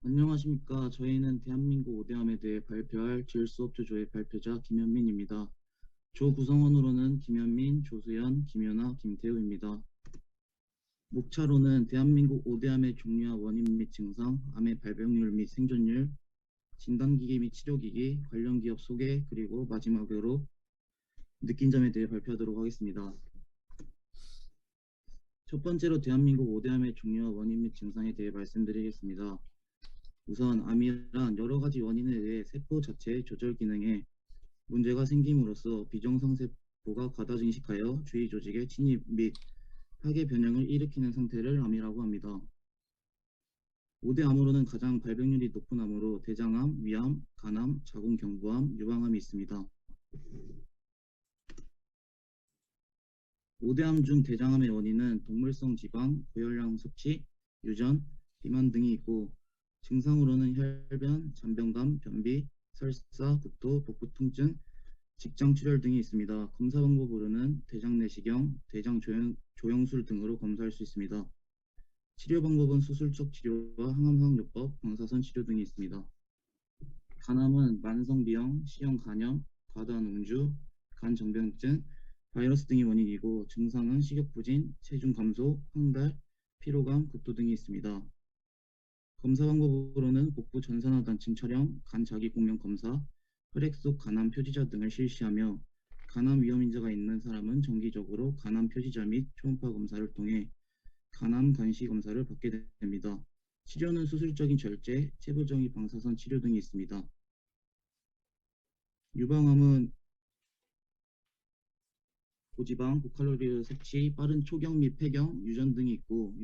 안녕하십니까. 저희는 대한민국 오대암에 대해 발표할 질수업조조의 발표자 김현민입니다. 조 구성원으로는 김현민, 조수연, 김연아, 김태우입니다. 목차로는 대한민국 오대암의 종류와 원인 및 증상, 암의 발병률 및 생존율, 진단기기 및 치료기기, 관련 기업 소개, 그리고 마지막으로 느낀 점에 대해 발표하도록 하겠습니다. 첫 번째로 대한민국 오대암의 종류와 원인 및 증상에 대해 말씀드리겠습니다. 우선 암이란 여러 가지 원인에 의해 세포 자체의 조절 기능에 문제가 생김으로써 비정상세포가 과다 증식하여 주위 조직에 침입 및 파괴 변형을 일으키는 상태를 암이라고 합니다. 5대 암으로는 가장 발병률이 높은 암으로 대장암, 위암, 간암, 자궁경부암, 유방암이 있습니다. 5대 암 중 대장암의 원인은 동물성 지방, 고열량 섭취, 유전, 비만 등이 있고 증상으로는 혈변, 잔병감, 변비, 설사, 구토, 복부 통증, 직장 출혈 등이 있습니다. 검사 방법으로는 대장 내시경, 대장 조영술 등으로 검사할 수 있습니다. 치료 방법은 수술적 치료와 항암화학요법, 방사선 치료 등이 있습니다. 간암은 만성비형, 시형 간염, 과다한 음주, 간정병증, 바이러스 등이 원인이고 증상은 식욕부진, 체중 감소, 황달, 피로감, 구토 등이 있습니다. 검사 방법으로는 복부 전산화단층 촬영, 간 자기공명 검사, 혈액 속 간암 표지자 등을 실시하며 간암 위험 인자가 있는 사람은 정기적으로 간암 표지자 및 초음파 검사를 통해 간암 간시 검사를 받게 됩니다. 치료는 수술적인 절제, 체부정의 방사선 치료 등이 있습니다. 유방암은 고지방, 고칼로리 섭취, 빠른 초경 및 폐경, 유전 등이 있고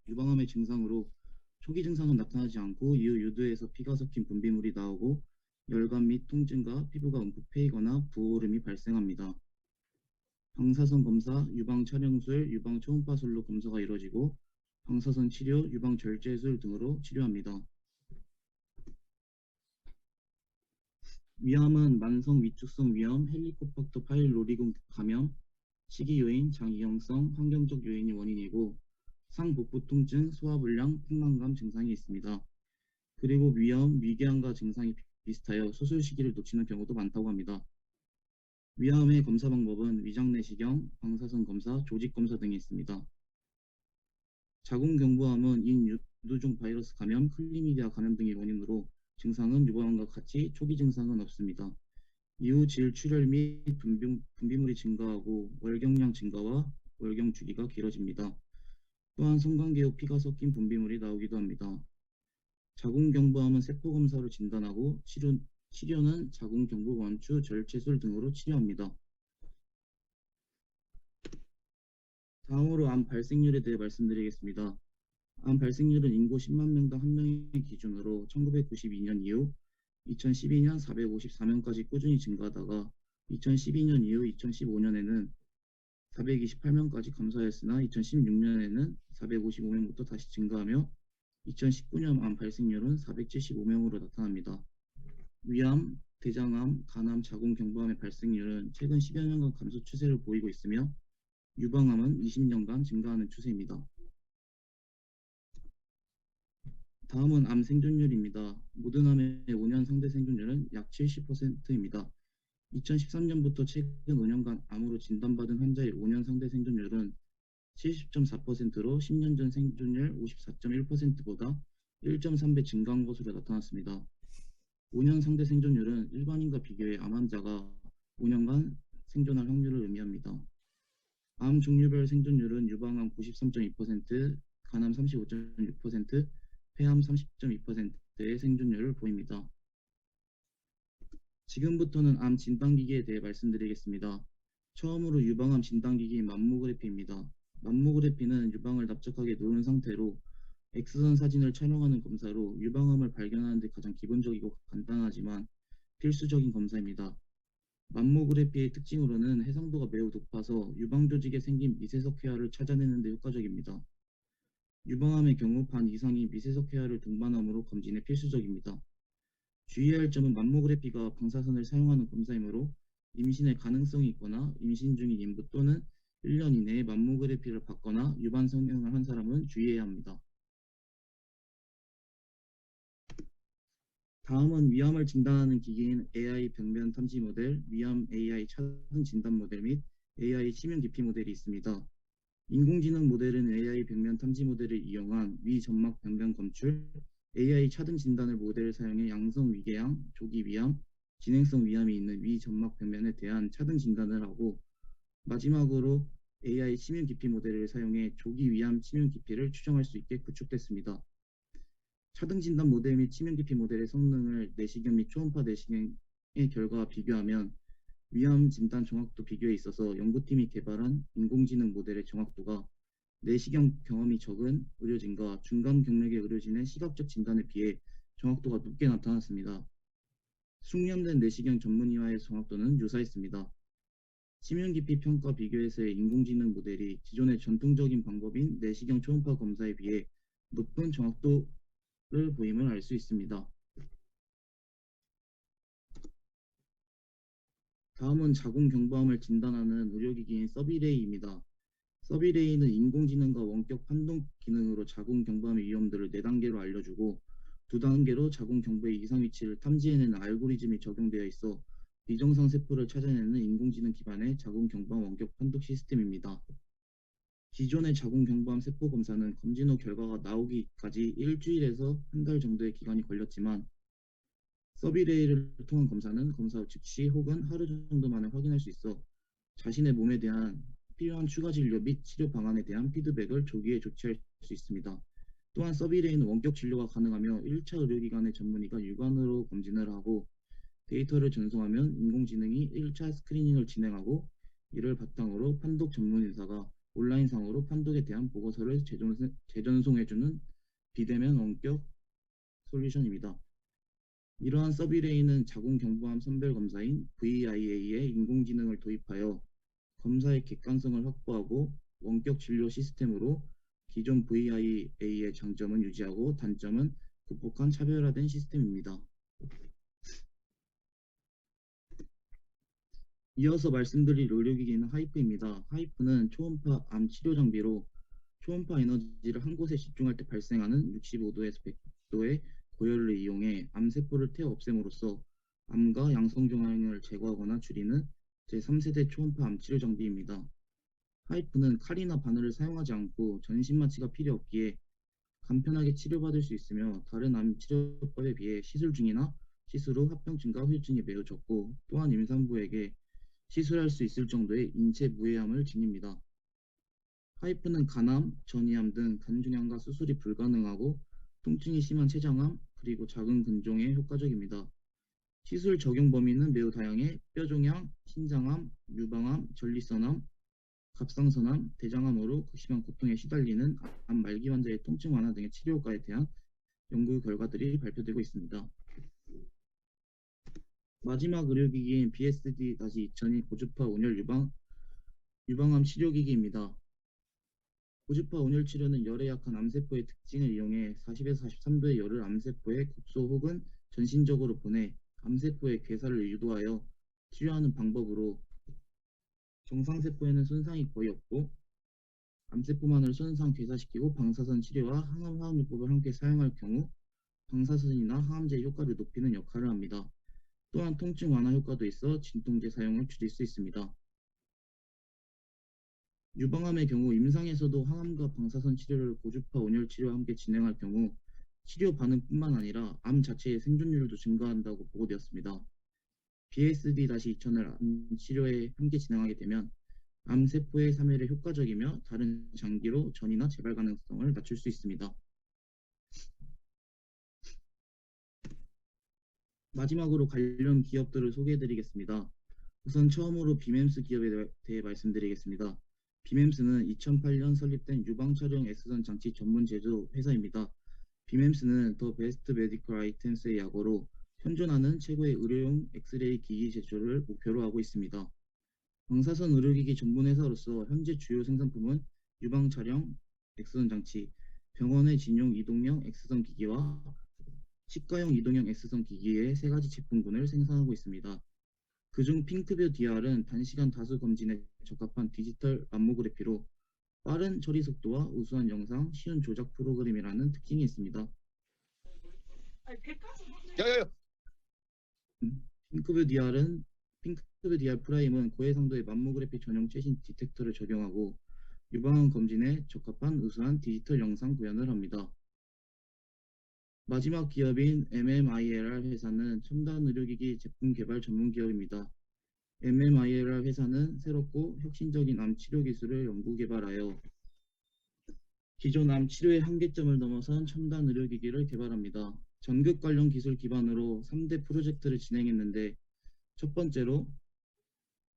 유방암의 증상으로 초기 증상은 나타나지 않고 이후 유두에서 피가 섞인 분비물이 나오고 열감 및 통증과 피부가 움푹 패이거나 부어오름이 발생합니다. 방사선 검사, 유방 촬영술, 유방 초음파술로 검사가 이루어지고 방사선 치료, 유방 절제술 등으로 치료합니다. 위암은 만성 위축성 위염, 헬리코박터 파일로리군 감염, 식이 요인, 장기형성, 환경적 요인이 원인이고 상복부 통증, 소화불량, 폭만감 증상이 있습니다. 그리고 위염, 위궤양과 증상이 비슷하여 수술 시기를 놓치는 경우도 많다고 합니다. 위암의 검사 방법은 위장 내시경, 방사선 검사, 조직 검사 등이 있습니다. 자궁경부암은 인유두종 바이러스 감염, 클리미디아 감염 등이 원인으로 증상은 유방암과 같이 초기 증상은 없습니다. 이후 질 출혈 및 분비물이 증가하고 월경량 증가와 월경 주기가 길어집니다. 또한 성관계 후 피가 섞인 분비물이 나오기도 합니다. 자궁경부암은 세포 검사로 진단하고 치료는 자궁경부 원추, 절제술 등으로 치료합니다. 다음으로 암 발생률에 대해 말씀드리겠습니다. 암 발생률은 인구 10만 명당 1명의 기준으로 1992년 이후 2012년 454명까지 꾸준히 증가하다가 2012년 이후 2015년에는 428명까지 감소하였으나 2016년에는 455명부터 다시 증가하며 2019년 암 발생률은 475명으로 나타납니다. 위암, 대장암, 간암, 자궁경부암의 발생률은 최근 10여 년간 감소 추세를 보이고 있으며 유방암은 20년간 증가하는 추세입니다. 다음은 암 생존율입니다. 모든 암의 5년 상대 생존율은 약 70%입니다. 2013년부터 최근 5년간 암으로 진단받은 환자의 5년 상대 생존율은 70.4%로 10년 전 생존율 54.1%보다 1.3배 증가한 것으로 나타났습니다. 5년 상대 생존율은 일반인과 비교해 암 환자가 5년간 생존할 확률을 의미합니다. 암 종류별 생존율은 유방암 93.2%, 간암 35.6%, 폐암 30.2%의 생존율을 보입니다. 지금부터는 암 진단기기에 대해 말씀드리겠습니다. 처음으로 유방암 진단기기인 맘모그래피입니다. 맘모그래피는 유방을 납작하게 놓은 상태로 X선 사진을 촬영하는 검사로 유방암을 발견하는 데 가장 기본적이고 간단하지만 필수적인 검사입니다. 맘모그래피의 특징으로는 해상도가 매우 높아서 유방 조직에 생긴 미세석 회화를 찾아내는 데 효과적입니다. 유방암의 경우 반 이상이 미세석 회화를 동반함으로 검진에 필수적입니다. 주의해야 할 점은 맘모그래피가 방사선을 사용하는 검사이므로 임신의 가능성이 있거나 임신 중인 인부 또는 1년 이내에 맘모그래피를 받거나 유방 성형을 한 사람은 주의해야 합니다. 다음은 위암을 진단하는 기기인 AI 병변 탐지 모델, 위암 AI 차등 진단 모델 및 AI 치명 기피 모델이 있습니다. 인공지능 모델은 AI 병면 탐지 모델을 이용한 위 점막 병변 검출, AI 차등 진단을 모델을 사용해 양성 위궤양, 조기 위암, 진행성 위암이 있는 위 점막 병면에 대한 차등 진단을 하고, 마지막으로 AI 치명 깊이 모델을 사용해 조기 위암 치명 깊이를 추정할 수 있게 구축됐습니다. 차등 진단 모델 및 치명 깊이 모델의 성능을 내시경 및 초음파 내시경의 결과와 비교하면 위암 진단 정확도 비교에 있어서 연구팀이 개발한 인공지능 모델의 정확도가 내시경 경험이 적은 의료진과 중간 경력의 의료진의 시각적 진단에 비해 정확도가 높게 나타났습니다. 숙련된 내시경 전문의와의 정확도는 유사했습니다. 치명 깊이 평가 비교에서의 인공지능 모델이 기존의 전통적인 방법인 내시경 초음파 검사에 비해 높은 정확도를 보임을 알 수 있습니다. 다음은 자궁 경부암을 진단하는 의료기기인 서비레이입니다. 서비레이는 인공지능과 원격 판독 기능으로 자궁 경부암의 위험도를 4단계로 알려주고 2단계로 자궁 경부의 이상 위치를 탐지해내는 알고리즘이 적용되어 있어 비정상 세포를 찾아내는 인공지능 기반의 자궁 경부암 원격 판독 시스템입니다. 기존의 자궁 경부암 세포 검사는 검진 후 결과가 나오기까지 일주일에서 한 달 정도의 기간이 걸렸지만 서비레이를 통한 검사는 검사 후 즉시 혹은 하루 정도 만에 확인할 수 있어 자신의 몸에 대한 필요한 추가 진료 및 치료 방안에 대한 피드백을 조기에 조치할 수 있습니다. 또한 서비레이는 원격 진료가 가능하며 1차 의료기관의 전문의가 육안으로 검진을 하고 데이터를 전송하면 인공지능이 1차 스크리닝을 진행하고 이를 바탕으로 판독 전문의사가 온라인상으로 판독에 대한 보고서를 재전송해주는 비대면 원격 솔루션입니다. 이러한 서비레이는 자궁 경부암 선별 검사인 VIA에 인공지능을 도입하여 검사의 객관성을 확보하고 원격 진료 시스템으로 기존 VIA의 장점은 유지하고 단점은 극복한 차별화된 시스템입니다. 이어서 말씀드릴 의료기기는 하이프입니다. 하이프는 초음파 암 치료 장비로 초음파 에너지를 한 곳에 집중할 때 발생하는 65도에서 100도의 고열을 이용해 암세포를 태워 없앰으로써 암과 양성종양을 제거하거나 줄이는 제3세대 초음파 암 치료 장비입니다. 하이프는 칼이나 바늘을 사용하지 않고 전신마취가 필요 없기에 간편하게 치료받을 수 있으며 다른 암 치료법에 비해 시술 중이나 시술 후 합병증과 후유증이 매우 적고 또한 임산부에게 시술할 수 있을 정도의 인체 무해함을 지닙니다. 하이프는 간암, 전이암 등 간중양과 수술이 불가능하고 통증이 심한 췌장암 그리고 작은 근종에 효과적입니다. 시술 적용 범위는 매우 다양해 뼈종양, 신장암, 유방암, 전립선암, 갑상선암, 대장암으로 극심한 고통에 시달리는 암 말기 환자의 통증 완화 등의 치료 효과에 대한 연구 결과들이 발표되고 있습니다. 마지막 의료기기인 BSD-2000이 고주파 온열 유방암 치료기기입니다. 고주파 온열 치료는 열에 약한 암세포의 특징을 이용해 40에서 43도의 열을 암세포에 국소 혹은 전신적으로 보내 암세포의 괴사를 유도하여 치료하는 방법으로 정상세포에는 손상이 거의 없고 암세포만을 손상 괴사시키고 방사선 치료와 항암 화학요법을 함께 사용할 경우 방사선이나 항암제의 효과를 높이는 역할을 합니다. 또한 통증 완화 효과도 있어 진통제 사용을 줄일 수 있습니다. 유방암의 경우 임상에서도 항암과 방사선 치료를 고주파 온열 치료와 함께 진행할 경우 치료 반응뿐만 아니라 암 자체의 생존율도 증가한다고 보고되었습니다. BSD-2000을 암 치료에 함께 진행하게 되면 암 세포의 사멸에 효과적이며 다른 장기로 전이나 재발 가능성을 낮출 수 있습니다. 마지막으로 관련 기업들을 소개해드리겠습니다. 우선 처음으로 비멤스 기업에 대해 말씀드리겠습니다. 비멤스는 2008년 설립된 유방 촬영 X선 장치 전문 제조 회사입니다. 비멤스는 더 베스트 메디컬 아이템스의 약어로 현존하는 최고의 의료용 엑스레이 기기 제조를 목표로 하고 있습니다. 방사선 의료기기 전문 회사로서 현재 주요 생산품은 유방 촬영 X선 장치, 병원의 진용 이동형 X선 기기와 치과용 이동형 X선 기기의 세 가지 제품군을 생산하고 있습니다. 그중 핑크뷰 DR은 단시간 다수 검진에 적합한 디지털 맘모그래피로 빠른 처리 속도와 우수한 영상, 쉬운 조작 프로그램이라는 특징이 있습니다. 야야야 핑크뷰 DR은 핑크뷰 DR 프라임은 고해상도의 맘모그래피 전용 최신 디텍터를 적용하고 유방암 검진에 적합한 우수한 디지털 영상 구현을 합니다. 마지막 기업인 MMILR 회사는 첨단 의료기기 제품 개발 전문 기업입니다. MMILR 회사는 새롭고 혁신적인 암 치료 기술을 연구 개발하여 기존 암 치료의 한계점을 넘어선 첨단 의료기기를 개발합니다. 전극 관련 기술 기반으로 3대 프로젝트를 진행했는데 첫 번째로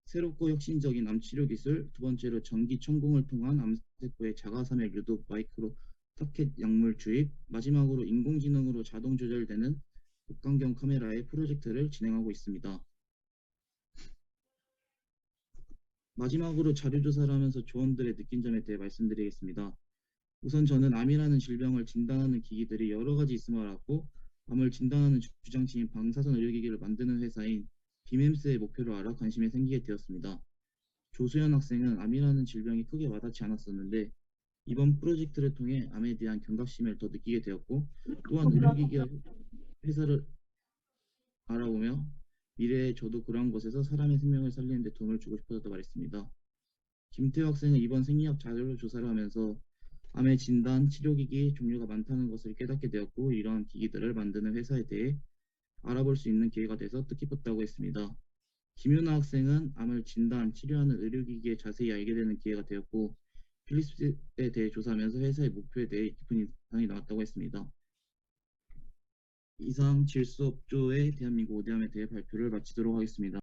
새롭고 혁신적인 암 치료 기술, 두 번째로 전기 천궁을 통한 암세포의 자가사멸 유독 마이크로 타켓 약물 주입, 마지막으로 인공지능으로 자동 조절되는 복강경 카메라의 프로젝트를 진행하고 있습니다. 마지막으로 자료조사를 하면서 조원들의 느낀 점에 대해 말씀드리겠습니다. 우선 저는 암이라는 질병을 진단하는 기기들이 여러 가지 있음을 알았고, 암을 진단하는 주장치인 방사선 의료기기를 만드는 회사인 비멤스의 목표를 알아 관심이 생기게 되었습니다. 조수연 학생은 암이라는 질병이 크게 와닿지 않았었는데 이번 프로젝트를 통해 암에 대한 경각심을 더 느끼게 되었고, 또한 의료기기와 회사를 알아보며 미래에 저도 그러한 곳에서 사람의 생명을 살리는 데 도움을 주고 싶어서 말했습니다. 김태호 학생은 이번 생리학 자료 조사를 하면서 암의 진단, 치료기기 종류가 많다는 것을 깨닫게 되었고, 이러한 기기들을 만드는 회사에 대해 알아볼 수 있는 기회가 돼서 뜻깊었다고 했습니다. 김윤아 학생은 암을 진단, 치료하는 의료기기에 자세히 알게 되는 기회가 되었고, 필립스에 대해 조사하면서 회사의 목표에 대해 깊은 인상이 나왔다고 했습니다. 이상 질소업조의 대한민국 오대암에 대해 발표를 마치도록 하겠습니다.